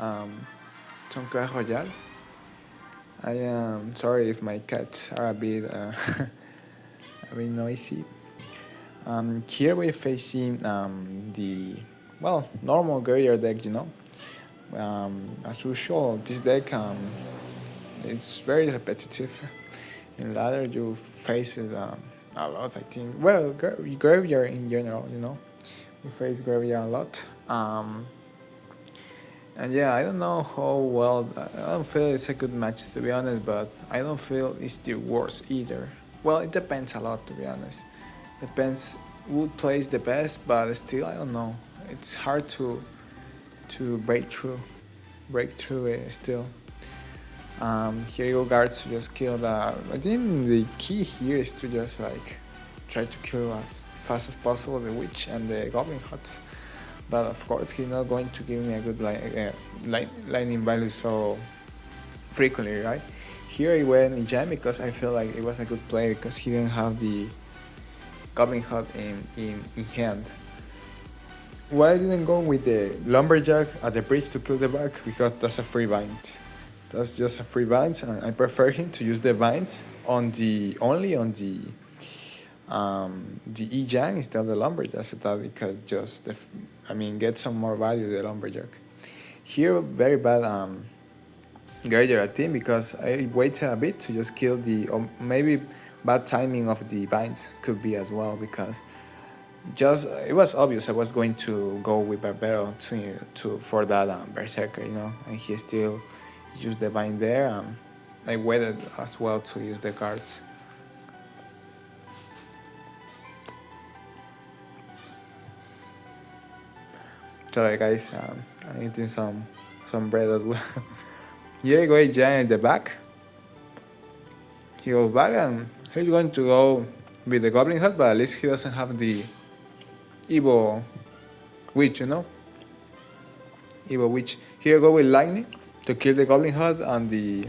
um, some Clash Royale. I am sorry if my cats are a bit a bit noisy. Here we're facing the normal guerrilla deck. As usual, this deck it's very repetitive. In ladder, you face it a lot. I think. Well, graveyard in general, we face graveyard a lot. And yeah, I don't know how well. I don't feel it's a good match to be honest, but I don't feel it's the worst either. Well, it depends a lot to be honest. Depends who plays the best, but still I don't know. It's hard to break through it still. Here you go guards to just kill the. I think the key here is to just like try to kill as fast as possible the witch and the goblin huts. But of course he's not going to give me a good lightning value so frequently, right? Here I went in jam because I feel like it was a good play because he didn't have the goblin hut in hand. Why I didn't go with the lumberjack at the bridge to kill the back? Because that's a free bind. That's just a free bind, and I prefer him to use the binds on the only on the E-Jang instead of the lumberjack, so that it could just get some more value to the lumberjack. Here very bad guardian team because I waited a bit to just kill the maybe bad timing of the binds could be as well because just it was obvious I was going to go with Barbero to for that berserker, and he still used the bind there. I waited as well to use the cards. Sorry guys, I'm eating some bread as well. Here you go, Giant in the back. He goes back and he's going to go with the Goblin Hut, but at least he doesn't have the Evo Witch, Evo Witch. Here you go with Lightning to kill the Goblin Hut and the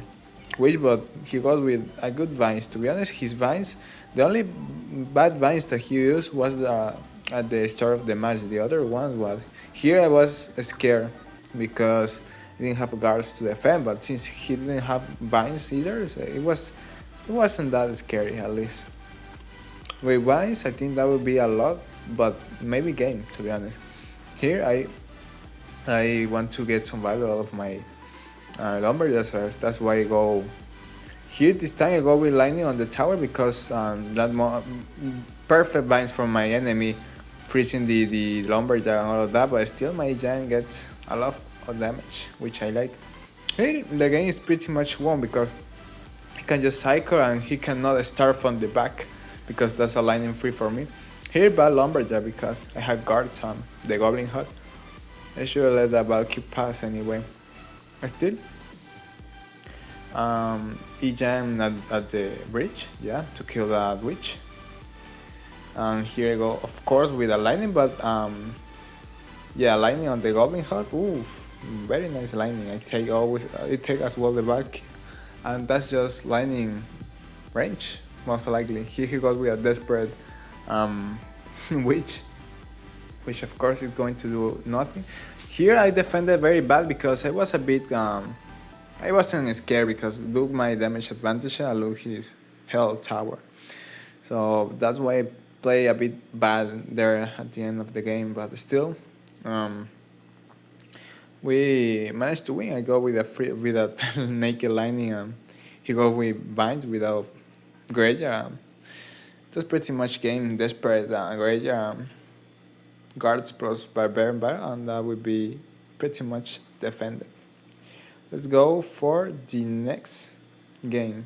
Witch, but he goes with a good Vines. To be honest, his Vines, the only bad Vines that he used was at the start of the match. The other ones was here I was scared because he didn't have guards to defend, but since he didn't have vines either, so it wasn't that scary at least. With vines, I think that would be a lot, but maybe game to be honest. Here I want to get some value out of my lumberjacks. That's why I go here this time. I go with lightning on the tower because perfect vines from my enemy, freezing the lumberjack and all of that. But still, my giant gets a lot of damage, which I like. Here the game is pretty much won because he can just cycle and he cannot start from the back because that's a lightning free for me. Here bad lumberjack because I had guards on the goblin hut. I should have let that Valkyrie pass anyway. I did. E-Jam at the bridge, yeah, to kill that witch. And here I go, of course, with a lightning, but yeah, lightning on the goblin hut. Oof, very nice lightning. I take as well the back, and that's just lightning range most likely. Here he goes with a desperate witch, which of course is going to do nothing. Here I defended very bad because I was a bit I wasn't scared because look my damage advantage and look his health tower. So that's why I play a bit bad there at the end of the game, but still we managed to win. I go with a naked lightning and he goes with vines without graveyard. That's pretty much game desperate graveyard guards plus barbarian bar, and that would be pretty much defended. Let's go for the next game.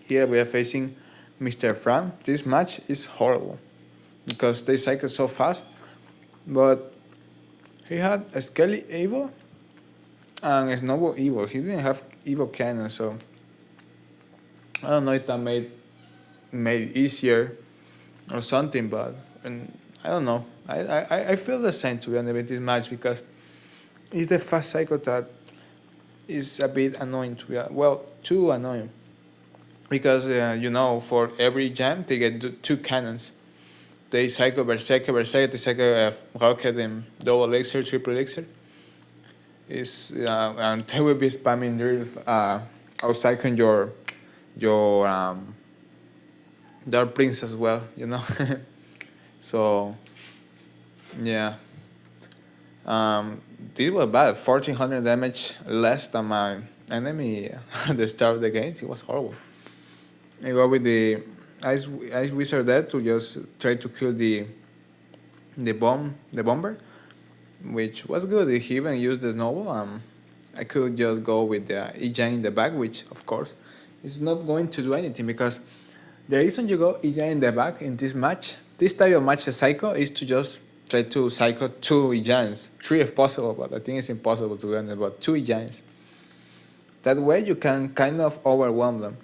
Here we are facing Mr. Frank. This match is horrible because they cycle so fast, but he had a Skelly Evo and a Snowball Evo. He didn't have Evo Cannon, so I don't know if that made it easier or something, but I don't know. I feel the same to be honest with this match because it's the fast cycle that is a bit annoying to be well, too annoying. because for every jam they get two cannons. They cycle Berserker, Berserker, they cycle Rocket and double elixir, triple elixir. And they will be spamming drills outside on your Dark Prince as well. So yeah, this was bad. 1400 damage less than my enemy at the start of the game. It was horrible. I go with the ice wizard there to just try to kill the bomber, which was good. He even used the snowball. I could just go with the Ijan in the back, which of course is not going to do anything because the reason you go Ijan in the back in this match, this type of match, the cycle, is to just try to cycle two Ijans, three if possible, but I think it's impossible to be honest. But two Ijans. That way you can kind of overwhelm them.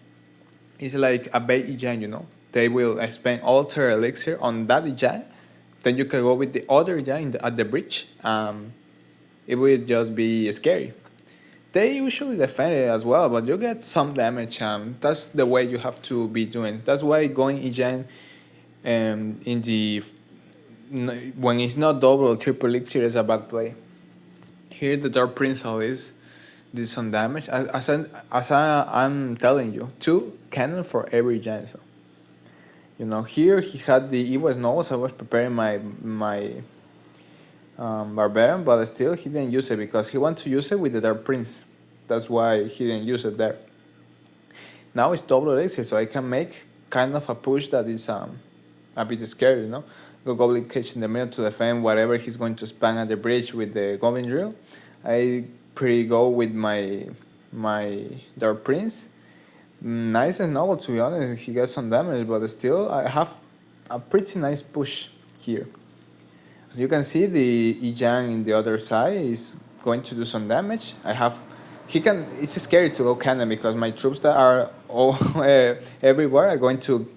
It's like a bait Ijan. They will spend all their elixir on that Ijan. Then you can go with the other Ijan at the bridge. It will just be scary. They usually defend it as well, but you get some damage. That's the way you have to be doing. That's why going Ijan in the when it's not double or triple elixir is a bad play. Here the Dark Prince is did some damage. I'm telling you, two cannon for every Ijan. So here he had the Evo Snows. I was preparing my Barbarian, but still he didn't use it because he wanted to use it with the Dark Prince. That's why he didn't use it there. Now it's double elixir, so I can make kind of a push that is a bit scary. Go Goblin Cage in the middle to defend whatever he's going to spam at the bridge with the Goblin Drill. I pretty go with my Dark Prince. Nice and novel, to be honest. He gets some damage, but still I have a pretty nice push here. As you can see, the Ijang in the other side is going to do some damage. It's scary to go cannon because my troops that are all everywhere are going to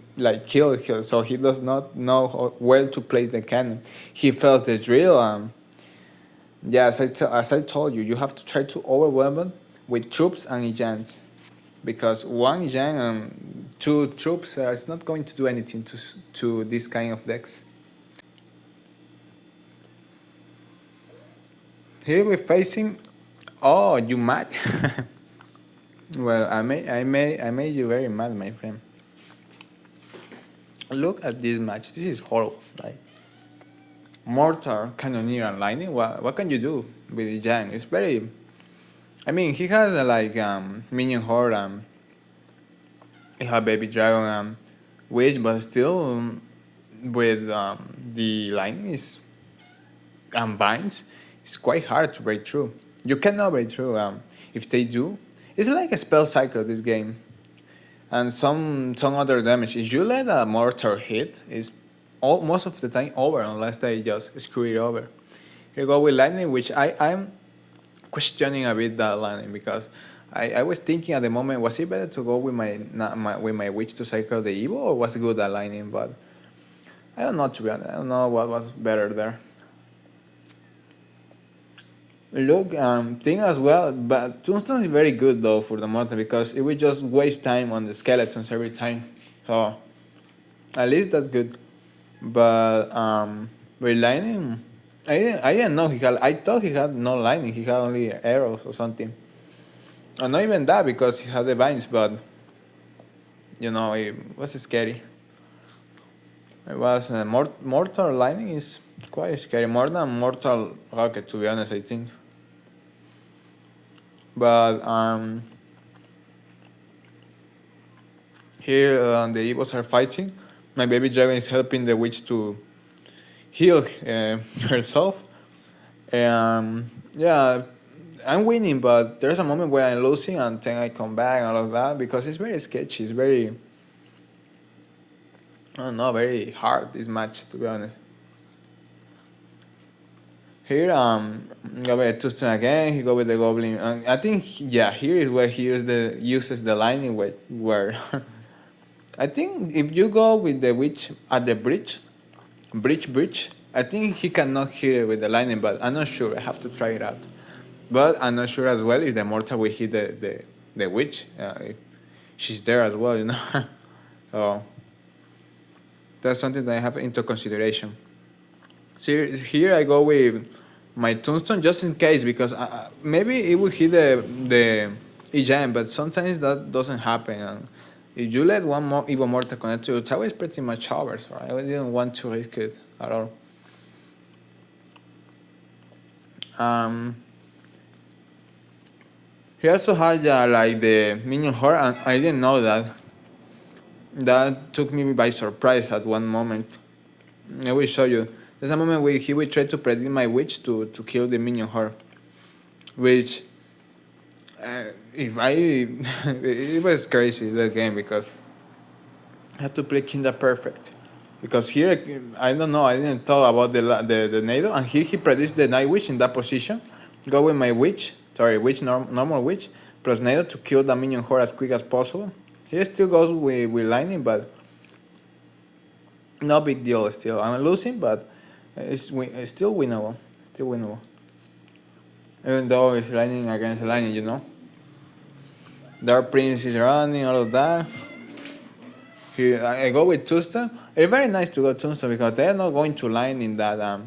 kill him, so he does not know where to place the cannon. He felt the drill. Yeah, as I told you, you have to try to overwhelm them with troops and Ijans. Because one Ijang and two troops is not going to do anything to this kind of decks. Here we're facing. Oh, you mad? Well, I made you very mad, my friend. Look at this match. This is horrible. Mortar, Cannoneer, and Lightning. What can you do with Ijang? It's very. I mean, he has minion horde. He has baby dragon, witch, but still, with the lightning is and vines, it's quite hard to break through. You cannot break through. If they do, it's like a spell cycle. This game, and some other damage. If you let a mortar hit, it's most of the time over unless they just screw it over. Here you go with lightning, which I'm questioning a bit that lightning because I was thinking at the moment, was it better to go with my witch to cycle the Evo, or was it good at lightning? But I don't know, to be honest. I don't know what was better there. Look, thing as well, but Tombstone is very good though for the mortar because it will just waste time on the skeletons every time. So at least that's good. But with lightning, I didn't know he had. I thought he had no lightning. He had only arrows or something. And not even that because he had the vines, but it was scary. It was mortal lightning is quite scary, more than mortal rocket, to be honest. I think. But here the evils are fighting. My baby dragon is helping the witch to heal herself. And yeah, I'm winning, but there's a moment where I'm losing and then I come back and all of that because it's very sketchy. It's very, I don't know, very hard, this match, to be honest. Here, go with Tustin again. He go with the goblin. I think, yeah, here is where he uses the lightning where I think if you go with the witch at the bridge, I think he cannot hit it with the lightning, but I'm not sure. I have to try it out. But I'm not sure as well if the mortar will hit the witch. she's there as well, you know. So that's something that I have into consideration. So here I go with my tombstone just in case because maybe it will hit the giant, but sometimes that doesn't happen. And if you let one more Evo Mortal connect to your tower, it's pretty much over. So I didn't want to risk it at all. Um, he also had like the minion horde, and I didn't know that. That took me by surprise at one moment. I will show you. There's a moment where he will try to predict my witch to kill the minion horde, which if I it was crazy that game because I had to play Kinda perfect. Because here I don't know I didn't thought about the NATO and here he predicts the night witch in that position. Go with my witch, sorry witch normal witch plus NATO to kill the minion horde as quick as possible. He still goes with lightning, but no big deal. Still I'm losing, but it's still winnable. Still winnable. Even though it's lightning against lightning, you know. Dark Prince is running, all of that. Here, I go with Tombstone. It's very nice to go Tombstone because they're not going to line in that.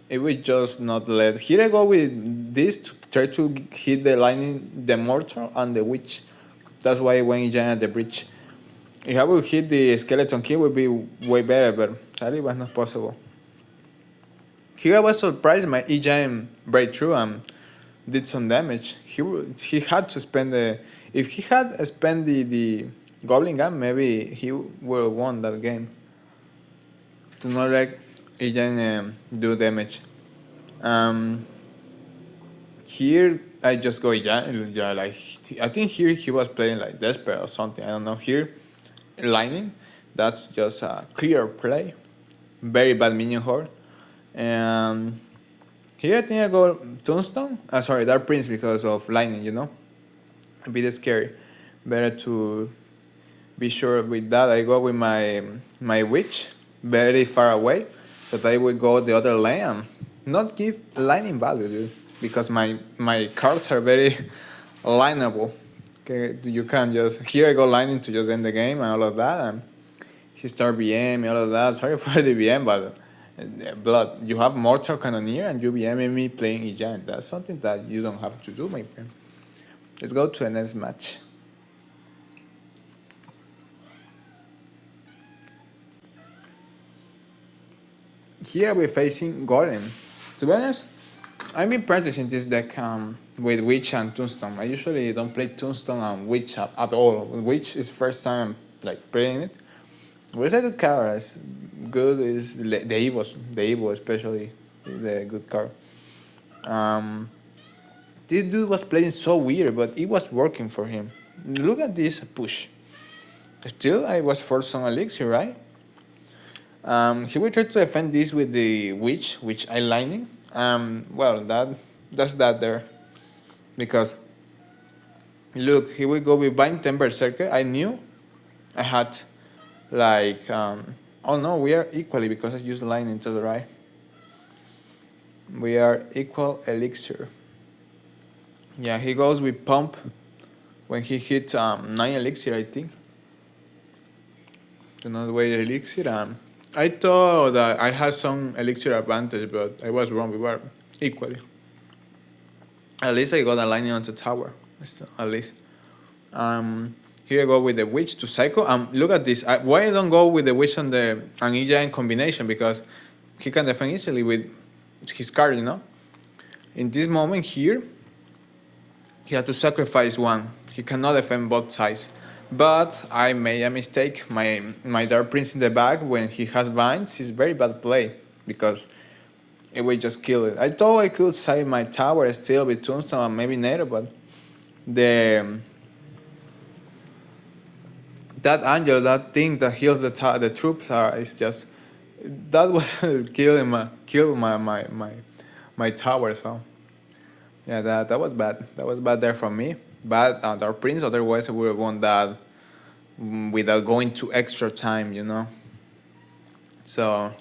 It will just not let. Here I go with this to try to hit the lightning, the mortal, and the witch. That's why I went giant at the bridge. If I would hit the skeleton king, would be way better, but sadly it was not possible. Here I was surprised my E-Giant breakthrough and did some damage. He had to spend the. If he had spent the Goblin Gun, maybe he would have won that game. To not let E-Giant do damage. Um, Here I just go yeah, like I think here he was playing like desperate or something. I don't know. Here, lightning, that's just a clear play. Very bad minion horde. And here I think I go Tombstone. Sorry, Dark Prince because of lightning. You know, a bit scary. Better to be sure with that. I go with my witch very far away, that I will go the other lane and not give lightning value, dude, because my cards are very lineable. Okay, you can just here I go lightning to just end the game and all of that, and he start BM and all of that. Sorry for the BM, but blood, you have Mortal Cannoneer and you BM me playing Ijan. That's something that you don't have to do, my friend. Let's go to the next match. Here we're facing Golem. To be honest, I've been practicing this deck with Witch and Tombstone. I usually don't play Tombstone and Witch at all. Witch is first time like playing it. Where's a good card? As good is the Evo especially is the good card. This dude was playing so weird, but it was working for him. Look at this push. Still, I was forced on Elixir, right? He will try to defend this with the witch, which I lightning. Well, that's that there, because look, he will go with Bind 10 Berserker. I knew I had like oh no, we are equally because I used lightning to the right. We are equal elixir. Yeah, he goes with pump when he hits 9 elixir, I think. Do not wait elixir. I thought that I had some elixir advantage, but I was wrong. We were equally. At least I got a lightning on the tower. At least. Here I go with the witch to cycle. Look at this. Why I don't go with the witch on the Anija in combination? Because he can defend easily with his card, you know. In this moment here, he had to sacrifice one. He cannot defend both sides. But I made a mistake. My Dark Prince in the back, when he has binds, is very bad play because it will just kill it. I thought I could save my tower still with Tombstone and maybe Nero, but that angel, that thing that heals the troops is just that was killing my tower. So yeah, that was bad. That was bad there from me. Bad Dark Prince. Otherwise, I would have won that without going to extra time, you know. So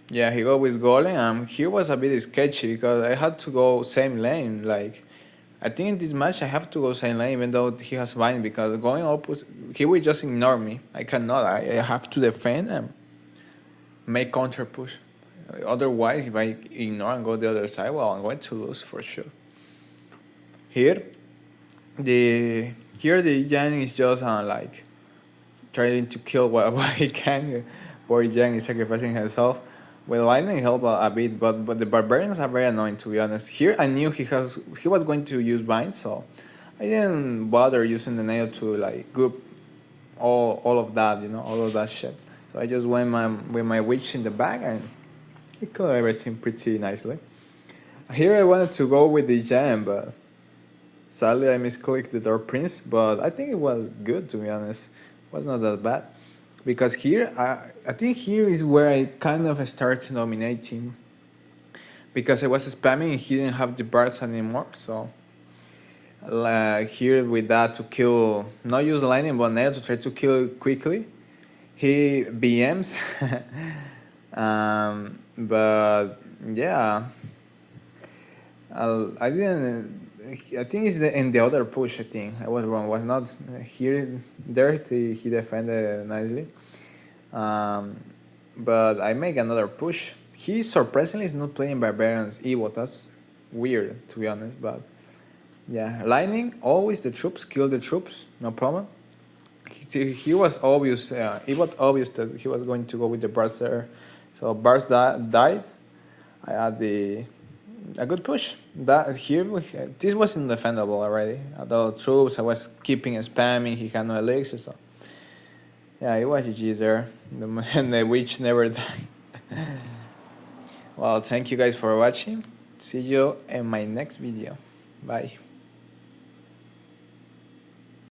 yeah, he go with Golem. Here was a bit sketchy because I had to go same lane. Like I think in this match I have to go silent lane even though he has Vine, because going opposite he will just ignore me. I cannot. I have to defend and make counter push. Otherwise, if I ignore and go the other side, well, I'm going to lose for sure. Here, the Yang is just like trying to kill what he can. Poor Yang is sacrificing himself. Well, lightning help a bit, but the barbarians are very annoying, to be honest. Here, I knew he was going to use bind, so I didn't bother using the nail to like group all of that, all of that shit. So I just went with my witch in the back and it killed everything pretty nicely. Here I wanted to go with the gem, but sadly I misclicked the Dark Prince. But I think it was good, to be honest. It was not that bad. Because here, I think here is where I kind of started nominating. Because I was spamming and he didn't have the bars anymore, so here with that to kill, not use lightning but nail to try to kill quickly. He BMs, but yeah, I didn't. I think it's in the other push. I think I was wrong. Was not here. There he defended nicely, but I make another push. He surprisingly is not playing barbarians Evo. That's weird, to be honest. But yeah, lightning always the troops kill the troops, no problem. He was obvious. It was obvious that he was going to go with the bars there. So bars died. I had a good push. That here this was undefendable already. Although troops, I was keeping spamming. He had no elixir, so yeah, it was GG there. And the witch never died. Well, thank you guys for watching. See you in my next video. Bye.